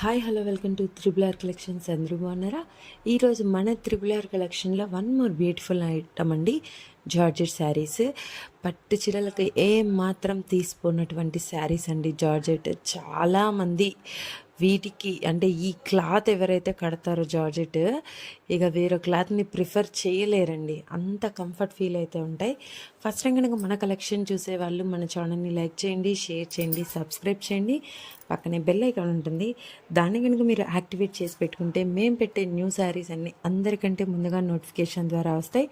Hi hello welcome to triple R collections. అందరూ బాగున్నారా? ఈరోజు మన త్రిబుల్ ఆర్ కలెక్షన్లో వన్ మోర్ బ్యూటిఫుల్ ఐటమ్ అండి, జార్జెట్ శారీస్. పట్టు చీరలకు ఏం మాత్రం తీసిపోయినటువంటి శారీస్ అండి జార్జెట్. చాలామంది వీటికి అంటే ఈ క్లాత్ ఎవరైతే కడతారో జార్జెట్, ఇక వేరే క్లాత్ని ప్రిఫర్ చేయలేరండి, అంత కంఫర్ట్ ఫీల్ అయితే ఉంటాయి. ఫస్ట్ టైం కనుక మన కలెక్షన్ చూసేవాళ్ళు మన ఛానల్ని లైక్ చేయండి, షేర్ చేయండి, సబ్స్క్రైబ్ చేయండి. పక్కనే బెల్ ఐకాన్ ఉంటుంది, దాన్ని కనుక మీరు యాక్టివేట్ చేసి పెట్టుకుంటే మేము పెట్టే న్యూ శారీస్ అన్నీ అందరికంటే ముందుగా నోటిఫికేషన్ ద్వారా వస్తాయి.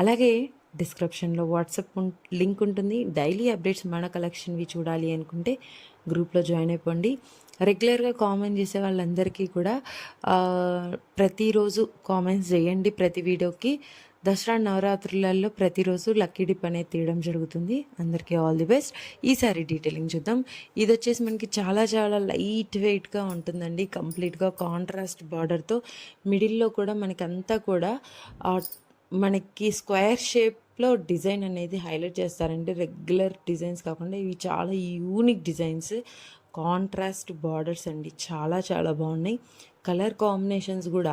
అలాగే డిస్క్రిప్షన్లో వాట్సాప్ లింక్ ఉంటుంది. డైలీ అప్డేట్స్ మన కలెక్షన్వి చూడాలి అనుకుంటే గ్రూప్లో జాయిన్ అయిపోండి. రెగ్యులర్గా కామెంట్ చేసే వాళ్ళందరికీ కూడా ప్రతిరోజు కామెంట్స్ చేయండి. ప్రతి వీడియోకి దసరా నవరాత్రులలో ప్రతిరోజు లక్కీ డిప్ అనేది తీయడం జరుగుతుంది. అందరికీ ఆల్ ది బెస్ట్. ఈసారి డీటెయిలింగ్ చూద్దాం. ఇది వచ్చేసి మనకి చాలా చాలా లైట్ వెయిట్గా ఉంటుందండి, కంప్లీట్గా కాంట్రాస్ట్ బార్డర్తో. మిడిల్లో కూడా మనకి అంతా కూడా మనకి స్క్వేర్ షేప్లో డిజైన్ అనేది హైలైట్ చేస్తారండి. రెగ్యులర్ డిజైన్స్ కాకుండా ఇవి చాలా యూనిక్ డిజైన్స్, కాంట్రాస్ట్ బార్డర్స్ అండి, చాలా చాలా బాగున్నాయి. కలర్ కాంబినేషన్స్ కూడా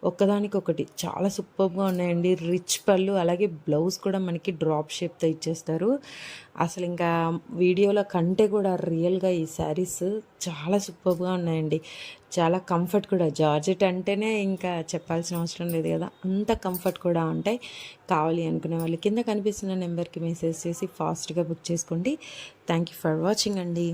ఒక్కదానికొకటి చాలా సూపర్గా ఉన్నాయండి. రిచ్ పళ్ళు, అలాగే బ్లౌజ్ కూడా మనకి డ్రాప్ షేప్తో ఇచ్చేస్తారు. అసలు ఇంకా వీడియోలో కంటే కూడా రియల్గా ఈ శారీస్ చాలా సూపర్గా ఉన్నాయండి. చాలా కంఫర్ట్ కూడా, జార్జెట్ అంటేనే ఇంకా చెప్పాల్సిన అవసరం లేదు కదా, అంత కంఫర్ట్ కూడా ఉంటాయి. కావాలి అనుకునే వాళ్ళు కింద కనిపిస్తున్న నెంబర్కి మెసేజ్ చేసి ఫాస్ట్గా బుక్ చేసుకోండి. థ్యాంక్ యూ ఫర్ వాచింగ్ అండి.